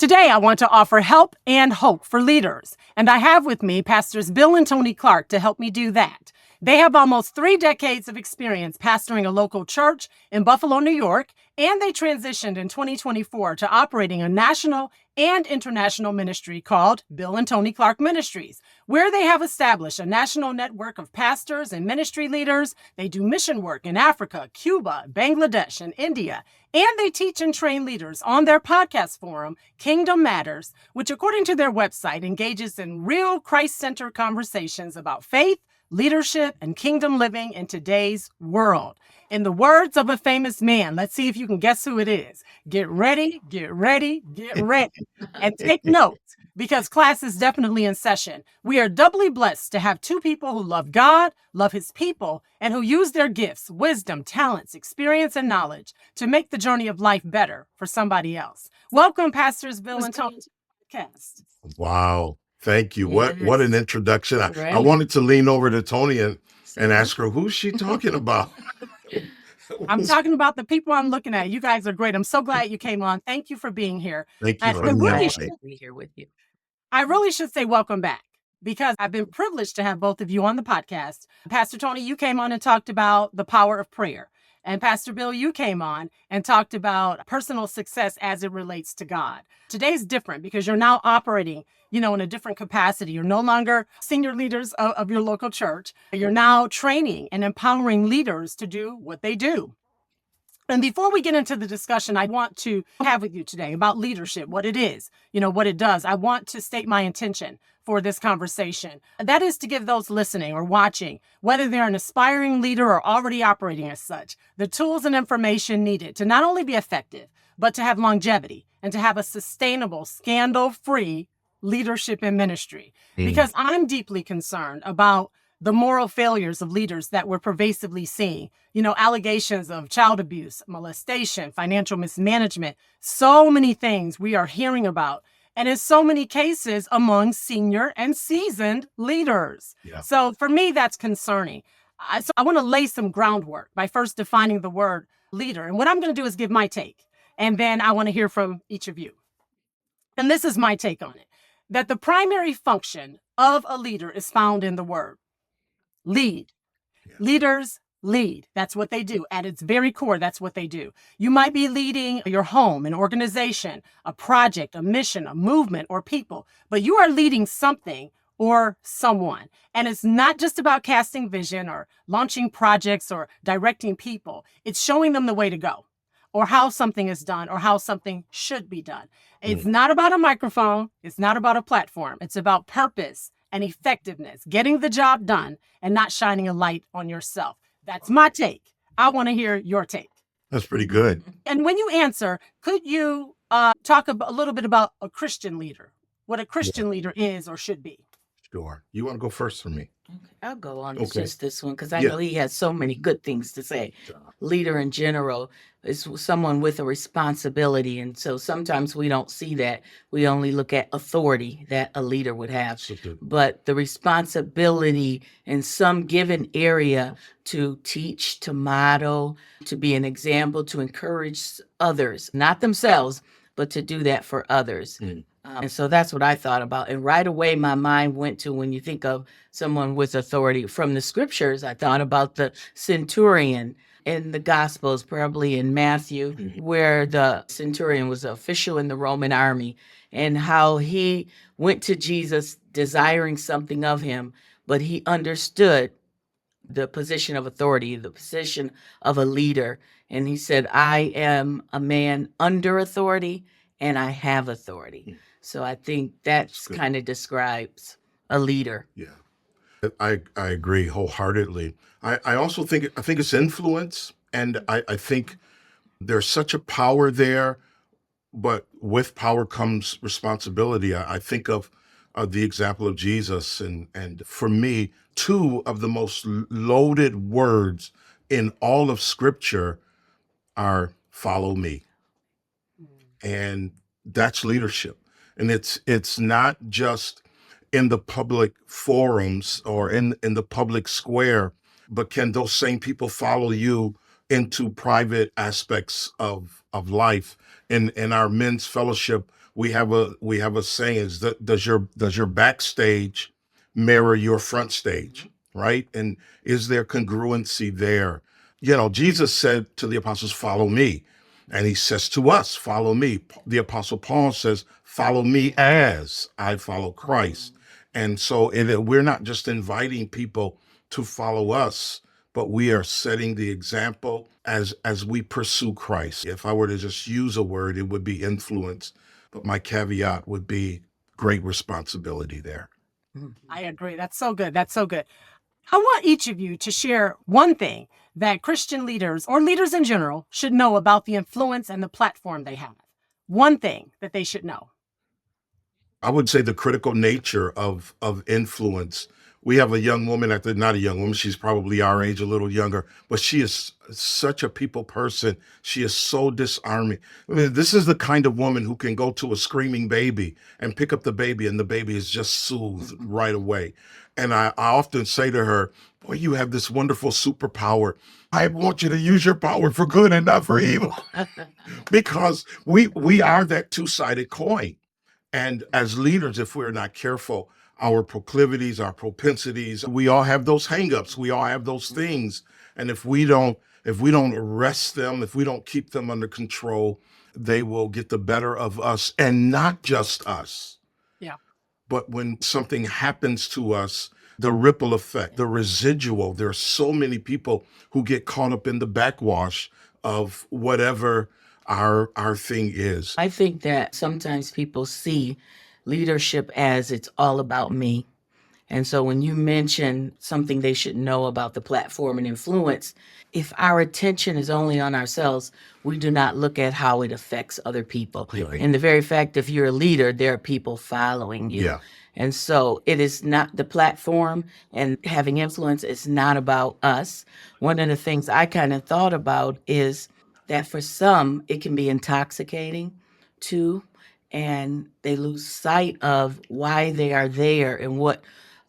Today, I want to offer help and hope for leaders. And I have with me Pastors Bill and Toni Clark to help me do that. They have almost 3 decades of experience pastoring a local church in Buffalo, New York, and they transitioned in 2024 to operating a national and international ministry called Bill and Toni Clark Ministries, where they have established a national network of pastors and ministry leaders. They do mission work in Africa, Cuba, Bangladesh, and India. And they teach and train leaders on their podcast forum, Kingdom Matters, which, according to their website, engages in real Christ-centered conversations about faith, leadership, and kingdom living in today's world. In the words of a famous man, let's see if you can guess who it is. Get ready, get ready, get ready. And take notes, because class is definitely in session. We are doubly blessed to have 2 people who love God, love his people, and who use their gifts, wisdom, talents, experience, and knowledge to make the journey of life better for somebody else. Welcome, Pastors Bill and Toni to the podcast. Wow. Thank you. Yes. What an introduction. I Right. wanted to lean over to Toni and ask her, who's she talking about? I'm talking about the people I'm looking at. You guys are great. I'm so glad you came on. Thank you for being here. Thank you And for I the really invite. should, to be here with you. I really should say welcome back, because I've been privileged to have both of you on the podcast. Pastor Toni, you came on and talked about the power of prayer. And Pastor Bill, you came on and talked about personal success as it relates to God. Today's different because you're now operating, in a different capacity. You're no longer senior leaders of your local church. You're now training and empowering leaders to do what they do. And before we get into the discussion I want to have with you today about leadership, what it is, what it does, I want to state my intention for this conversation. That is to give those listening or watching, whether they're an aspiring leader or already operating as such, the tools and information needed to not only be effective, but to have longevity and to have a sustainable, scandal-free leadership in ministry. Because I'm deeply concerned about the moral failures of leaders that we're pervasively seeing, allegations of child abuse, molestation, financial mismanagement, so many things we are hearing about. And in so many cases among senior and seasoned leaders. Yeah. So for me, that's concerning. So I want to lay some groundwork by first defining the word leader. And what I'm going to do is give my take. And then I want to hear from each of you. And this is my take on it, that the primary function of a leader is found in the word lead. Yeah. Leaders lead. That's what they do. At its very core, that's what they do. You might be leading your home, an organization, a project, a mission, a movement, or people, but you are leading something or someone. And it's not just about casting vision or launching projects or directing people. It's showing them the way to go, or how something is done, or how something should be done. It's not about a microphone. It's not about a platform. It's about purpose and effectiveness, getting the job done and not shining a light on yourself. That's my take. I want to hear your take. That's pretty good. And when you answer, could you talk a little bit about a Christian leader, what a Christian leader is or should be? Sure. You want to go first for me? Okay, I'll go on Okay. just this one because I Yeah. know he has so many good things to say. Leader in general is someone with a responsibility. And so sometimes we don't see that. We only look at authority that a leader would have. But the responsibility in some given area to teach, to model, to be an example, to encourage others, not themselves, but to do that for others. And so that's what I thought about. And right away, my mind went to, when you think of someone with authority from the scriptures, I thought about the centurion in the Gospels, probably in Matthew, where the centurion was an official in the Roman army, and how he went to Jesus desiring something of him, but he understood the position of authority, the position of a leader. And he said, I am a man under authority and I have authority. So I think that's good. kind of describes a leader. Yeah. I agree wholeheartedly. I also think it's influence, and I think there's such a power there, but with power comes responsibility. I think of the example of Jesus, and for me, 2 of the most loaded words in all of Scripture are "follow me," and that's leadership. And it's not just in the public forums or in the public square, but can those same people follow you into private aspects of life? In our men's fellowship, we have a saying is that does your backstage mirror your front stage, right? And is there congruency there? Jesus said to the apostles, "Follow me," and he says to us, "Follow me." The apostle Paul says, "Follow me as I follow Christ." And so we're not just inviting people to follow us, but we are setting the example as we pursue Christ. If I were to just use a word, it would be influence, but my caveat would be great responsibility there. I agree. That's so good. That's so good. I want each of you to share one thing that Christian leaders or leaders in general should know about the influence and the platform they have. One thing that they should know. I would say the critical nature of influence. We have a young woman not a young woman, she's probably our age, a little younger, but she is such a people person. She is so disarming. I mean, this is the kind of woman who can go to a screaming baby and pick up the baby, and the baby is just soothed right away. And I often say to her, "Boy, you have this wonderful superpower. I want you to use your power for good and not for evil." Because we are that two-sided coin. And as leaders, if we're not careful, our proclivities, our propensities, we all have those hangups. We all have those things. And if we don't arrest them, if we don't keep them under control, they will get the better of us, and not just us. Yeah. But when something happens to us, the ripple effect, the residual, there are so many people who get caught up in the backwash of whatever our thing is. I think that sometimes people see leadership as it's all about me. And so when you mention something they should know about the platform and influence, if our attention is only on ourselves, we do not look at how it affects other people. Right. And the very fact, if you're a leader, there are people following you. Yeah. And so it is not the platform, and having influence is not about us. One of the things I kind of thought about is that for some, it can be intoxicating too, and they lose sight of why they are there and what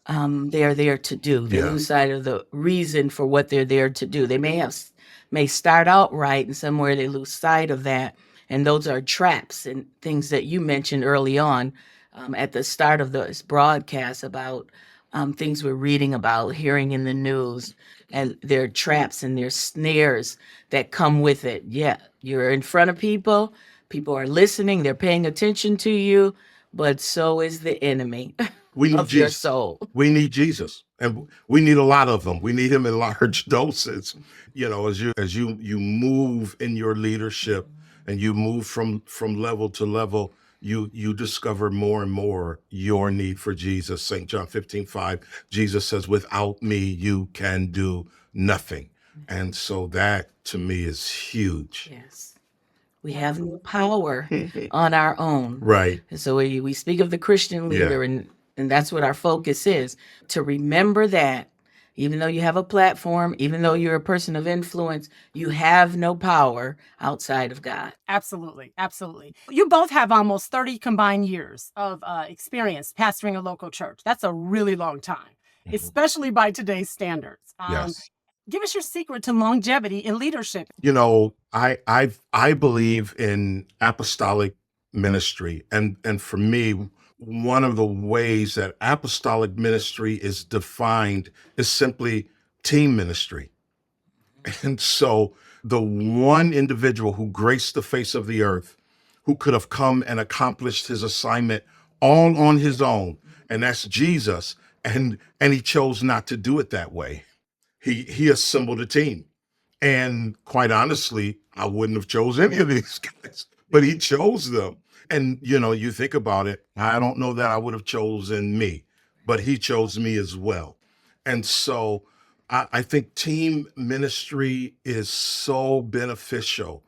they are there to do. They Yeah. lose sight of the reason for what they're there to do. They may start out right, and somewhere they lose sight of that. And those are traps and things that you mentioned early on at the start of this broadcast about things we're reading about, hearing in the news, and there are traps and there's snares that come with it. Yeah, you're in front of people, people are listening, they're paying attention to you, but so is the enemy We need of your Jesus. soul. We need Jesus, and we need a lot of them. We need him in large doses. As you move in your leadership and you move from level to level, you discover more and more your need for Jesus. St. John 15:5, Jesus says, "Without me, you can do nothing." And so that to me is huge. Yes. We have no power on our own. Right. And so we speak of the Christian leader, and that's what our focus is, to remember that even though you have a platform, even though you're a person of influence, you have no power outside of God. Absolutely. Absolutely. You both have almost 30 combined years of experience pastoring a local church. That's a really long time, Mhm. especially by today's standards. Yes. Give us your secret to longevity in leadership. I believe in apostolic ministry, and for me, one of the ways that apostolic ministry is defined is simply team ministry. And so the one individual who graced the face of the earth, who could have come and accomplished his assignment all on his own, and that's Jesus, and he chose not to do it that way. He assembled a team. And quite honestly, I wouldn't have chose any of these guys, but he chose them. And you think about it, I don't know that I would have chosen me, but he chose me as well. And so I think team ministry is so beneficial.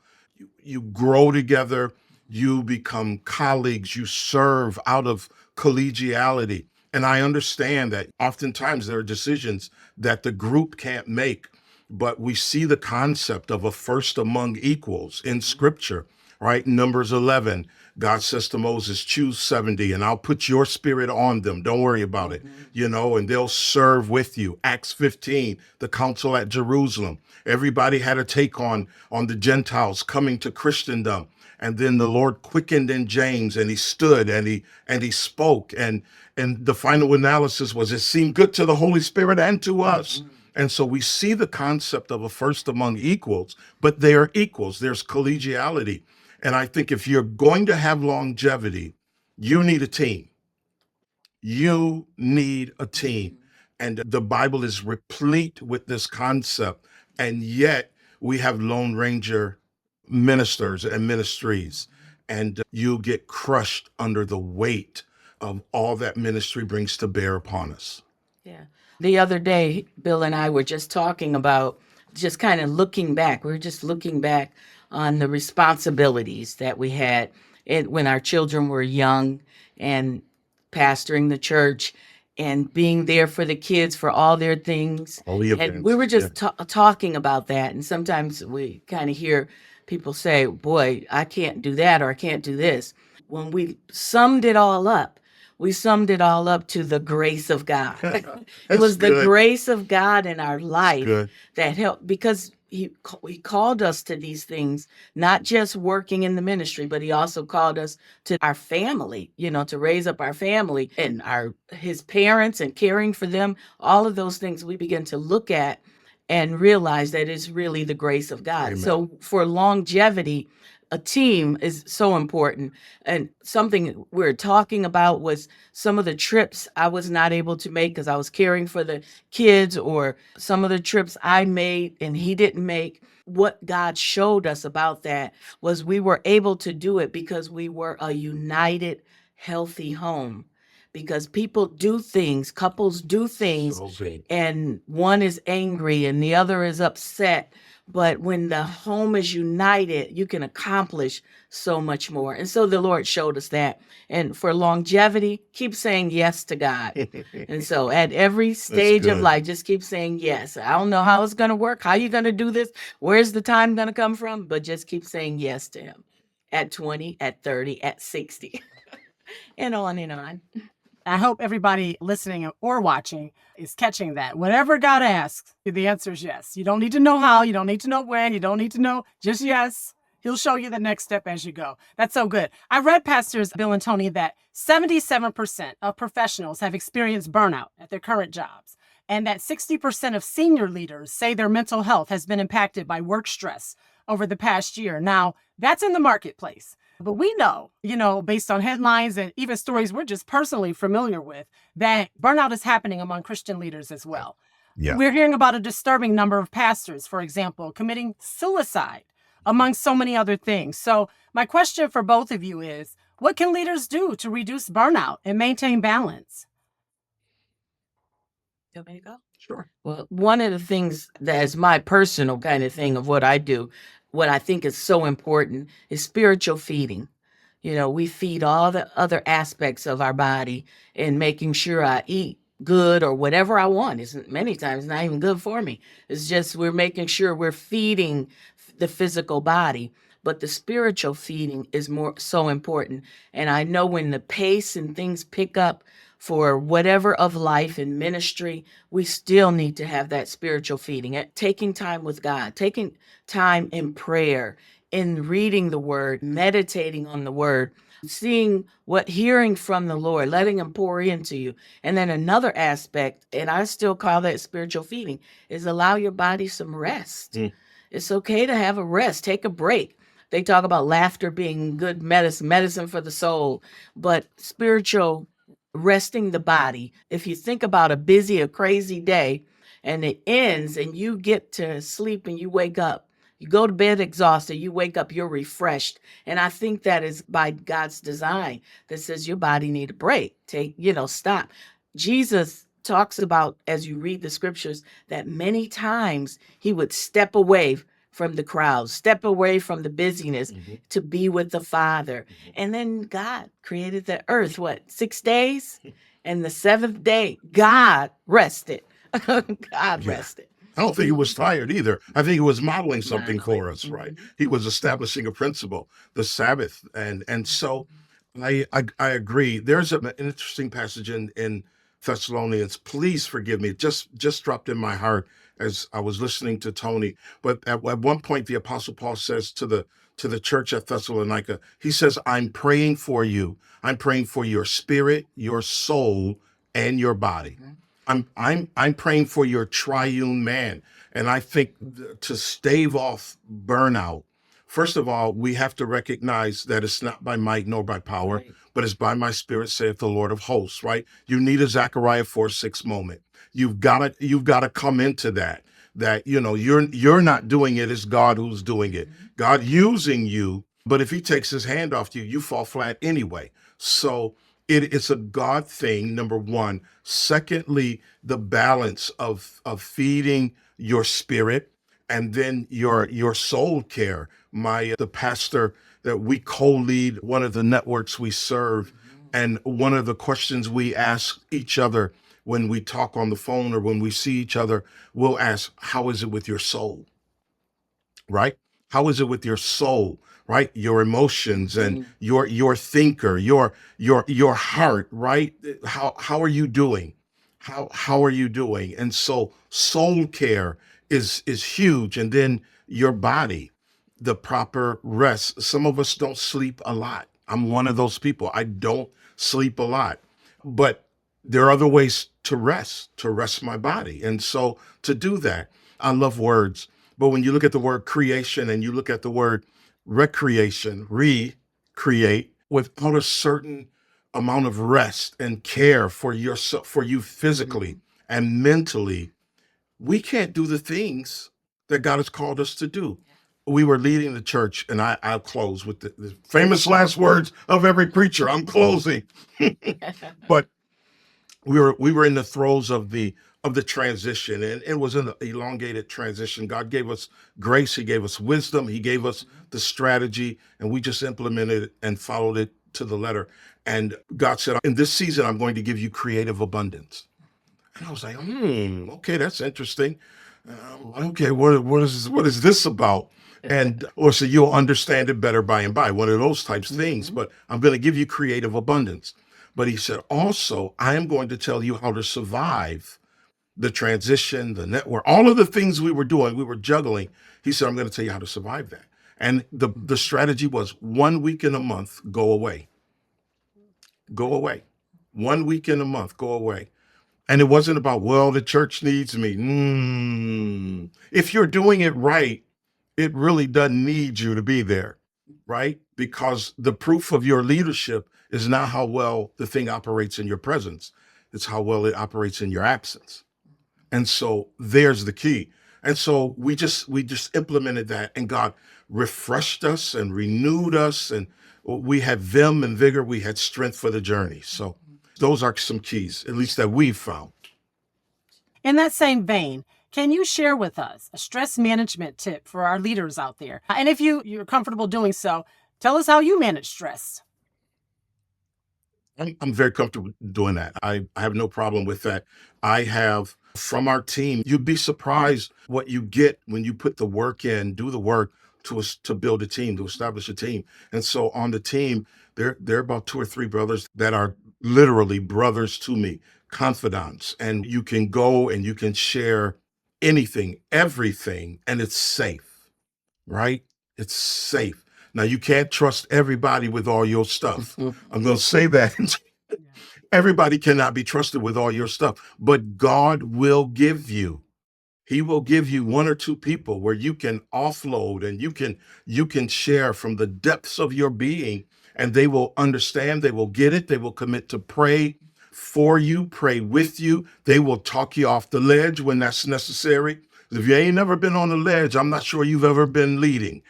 You grow together, you become colleagues, you serve out of collegiality. And I understand that oftentimes there are decisions that the group can't make, but we see the concept of a first among equals in scripture, right? Numbers 11, God says to Moses, "Choose 70 and I'll put your spirit on them. Don't worry about it, and they'll serve with you." Acts 15, the council at Jerusalem. Everybody had a take on the Gentiles coming to Christendom. And then the Lord quickened in James, and he stood and he spoke. And the final analysis was, it seemed good to the Holy Spirit and to us. And so we see the concept of a first among equals, but they are equals. There's collegiality. And I think if you're going to have longevity, you need a team. You need a team. And the Bible is replete with this concept. And yet we have Lone Ranger ministers and ministries, and you get crushed under the weight of all that ministry brings to bear upon us. Yeah. The other day, Bill and I were just talking about just kind of looking back. We were just looking back on the responsibilities that we had when our children were young, and pastoring the church and being there for the kids for all their things. All the events. And we were just talking about that. And sometimes we kind of hear people say, boy, I can't do that, or I can't do this. When we summed it all up, we summed it all up to the grace of God. It was the grace of God in our life that helped, because he called us to these things, not just working in the ministry, but he also called us to our family, to raise up our family and his parents and caring for them. All of those things we begin to look at and realize that it's really the grace of God. Amen. So for longevity, a team is so important. And something we're talking about was some of the trips I was not able to make because I was caring for the kids, or some of the trips I made and he didn't make. What God showed us about that was we were able to do it because we were a united, healthy home. Because people do things, couples do things, and one is angry and the other is upset. But when the home is united, you can accomplish so much more. And so the Lord showed us that. And for longevity, keep saying yes to God. And so at every stage of life, just keep saying yes. I don't know how it's going to work. How are you going to do this? Where's the time going to come from? But just keep saying yes to him. At 20, at 30, at 60, and on and on. I hope everybody listening or watching is catching that. Whatever God asks, the answer is yes. You don't need to know how. You don't need to know when. You don't need to know. Just yes. He'll show you the next step as you go. That's so good. I read, Pastors Bill and Toni, that 77% of professionals have experienced burnout at their current jobs, and that 60% of senior leaders say their mental health has been impacted by work stress over the past year. Now, that's in the marketplace. But we know, based on headlines and even stories we're just personally familiar with, that burnout is happening among Christian leaders as well. Yeah. We're hearing about a disturbing number of pastors, for example, committing suicide, among so many other things. So my question for both of you is, what can leaders do to reduce burnout and maintain balance? You want me to go? Sure. Well, one of the things that is my personal kind of thing of what I do, what I think is so important, is spiritual feeding. We feed all the other aspects of our body, and making sure I eat good or whatever I want isn't many times not even good for me. It's just we're making sure we're feeding the physical body, but the spiritual feeding is so important. And I know when the pace and things pick up for whatever of life and ministry, we still need to have that spiritual feeding, taking time with God, taking time in prayer, in reading the word, meditating on the word, hearing from the Lord, letting him pour into you. And then another aspect, and I still call that spiritual feeding, is allow your body some rest. It's okay to have a rest, take a break. They talk about laughter being good medicine for the soul, but spiritual resting the body. If you think about a crazy day and it ends and you get to sleep and you wake up, you go to bed exhausted, you wake up, you're refreshed. And I think that is by God's design that says your body need a break. Stop. Jesus talks about, as you read the scriptures, that many times he would step away from the crowd, step away from the busyness to be with the Father. And then God created the earth, 6 days? And the seventh day, God rested. God rested. I don't think he was tired either. I think he was modeling something for us, right? He was establishing a principle, the Sabbath. And so I agree. There's an interesting passage in Thessalonians. Please forgive me. It just dropped in my heart as I was listening to Toni. But at one point, the Apostle Paul says to to the church at Thessalonica. He says, I'm praying for you. I'm praying for your spirit, your soul, and your body. I'm praying for your triune man. And I think to stave off burnout, first of all, we have to recognize that it's not by might nor by power, Right. but it's by my spirit, saith the Lord of hosts, right? You need a Zechariah 4:6 moment. You've got to come into that you're not doing it, it's God who's doing it. God using you, but if he takes his hand off you, you fall flat anyway. So it's a God thing, number one. Secondly, the balance of feeding your spirit and then your soul care. The pastor that we co-lead one of the networks we serve, and one of the questions we ask each other when we talk on the phone or when we see each other, we'll ask, how is it with your soul? Right? How is it with your soul? Right? Your emotions and your thinker, your heart, right? How are you doing? How are you doing? And so soul care is huge. And then your body, the proper rest. Some of us don't sleep a lot. I'm one of those people. I don't sleep a lot. But there are other ways to rest my body. And so to do that, I love words. But when you look at the word creation and you look at the word recreation, recreate, without a certain amount of rest and care for yourself, for you physically and mentally, we can't do the things that God has called us to do. We were leading the church, and I'll close with the famous last words of every preacher. I'm closing. But we were in the throes of the transition, and it was an elongated transition. God gave us grace, he gave us wisdom, he gave us the strategy, and we just implemented it and followed it to the letter. And God said, in this season, I'm going to give you creative abundance. And I was like, okay, that's interesting. Okay, what is this about? And or so you'll understand it better by and by, one of those types of things. But I'm going to give you creative abundance. But he said, also, I am going to tell you how to survive the transition, the network, all of the things we were doing, we were juggling. He said, I'm going to tell you how to survive that. And the strategy was 1 week in a month, go away. Go away. 1 week in a month, go away. And it wasn't about, well, the church needs me. If you're doing it right, it really doesn't need you to be there, right? Because the proof of your leadership is not how well the thing operates in your presence. It's how well it operates in your absence. And so there's the key. And so we just implemented that, and God refreshed us and renewed us, and we had vim and vigor. We had strength for the journey. So those are some keys, at least that we've found. In that same vein, can you share with us a stress management tip for our leaders out there? And if you're comfortable doing so, tell us how you manage stress. I'm very comfortable doing that. I have no problem with that. I have from our team, you'd be surprised what you get when you put the work in, do the work to build a team, to establish a team. And so on the team, there are about 2 or 3 brothers that are literally brothers to me, confidants. And you can go and you can share anything, everything, and it's safe, right? It's safe. Now, you can't trust everybody with all your stuff. I'm going to say that. Everybody cannot be trusted with all your stuff, but God will give you. He will give you 1 or 2 people where you can offload and you can share from the depths of your being, and they will understand, they will get it, they will commit to pray for you, pray with you. They will talk you off the ledge when that's necessary. If you ain't never been on the ledge, I'm not sure you've ever been leading.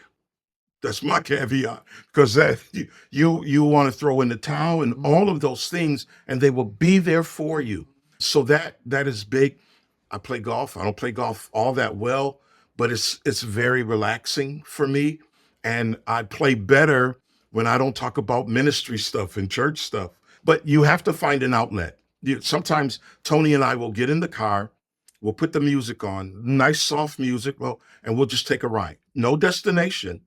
That's my caveat, because that you want to throw in the towel and all of those things, and they will be there for you. So that is big. I play golf. I don't play golf all that well, but it's very relaxing for me, and I play better when I don't talk about ministry stuff and church stuff. But you have to find an outlet. Sometimes Toni and I will get in the car, we'll put the music on, nice soft music, well, and we'll just take a ride. No destination,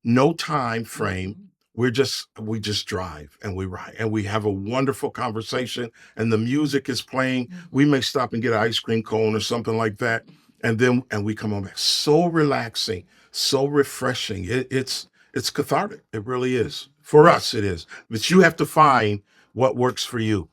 no time frame. We just drive and we ride and we have a wonderful conversation, and the music is playing. We may stop and get an ice cream cone or something like that. And we come on back. So relaxing, so refreshing. it's cathartic. It really is. For us, it is. But you have to find what works for you.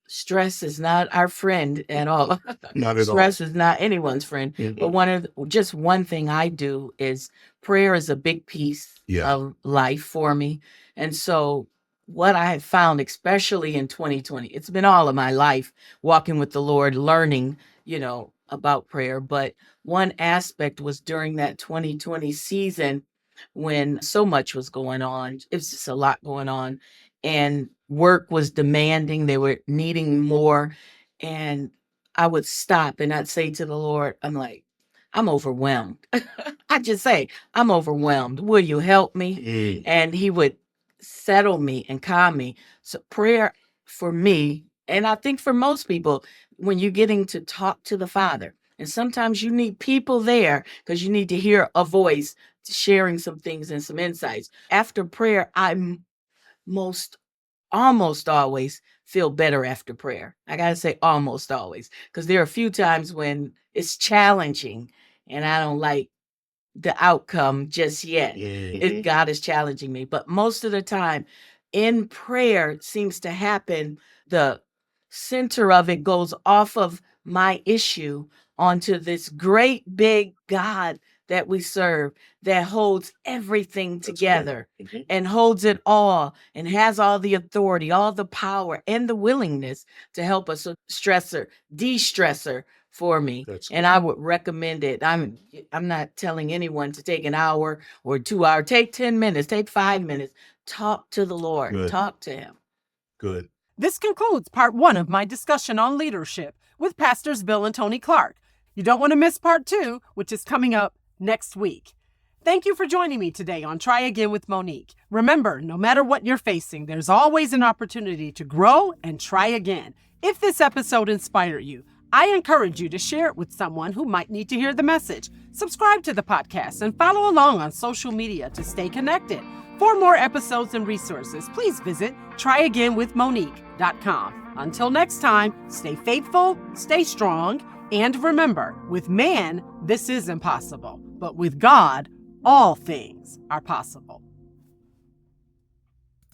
Stress is not our friend at all. Not at all. Stress is not anyone's friend. But just one thing I do is prayer is a big piece Yeah. of life for me. And so what I have found, especially in 2020, it's been all of my life walking with the Lord, learning, about prayer. But one aspect was during that 2020 season when so much was going on. It was just a lot going on. And work was demanding. They were needing more. And I would stop and I'd say to the Lord, I'm overwhelmed. I just say, I'm overwhelmed. Will you help me? And he would settle me and calm me. So prayer for me, and I think for most people, when you're getting to talk to the Father, and sometimes you need people there because you need to hear a voice sharing some things and some insights. After prayer, I'm almost always feel better after prayer. I got to say almost always, because there are a few times when it's challenging and I don't like the outcome just yet. God is challenging me. But most of the time in prayer, it seems to happen, the center of it goes off of my issue onto this great big God that we serve that holds everything together and holds it all and has all the authority, all the power and the willingness to help us. So stressor, de-stressor for me. And I would recommend it. I'm not telling anyone to take an hour or 2 hours. Take 10 minutes, take 5 minutes. Talk to the Lord. Good. Talk to him. Good. This concludes part 1 of my discussion on leadership with Pastors Bill and Toni Clark. You don't want to miss part 2, which is coming up next week. Thank you for joining me today on Try Again with Monique. Remember, no matter what you're facing, there's always an opportunity to grow and try again. If this episode inspired you, I encourage you to share it with someone who might need to hear the message. Subscribe to the podcast and follow along on social media to stay connected. For more episodes and resources, please visit tryagainwithmonique.com. Until next time, stay faithful, stay strong, and remember, with man, this is impossible, but with God, all things are possible.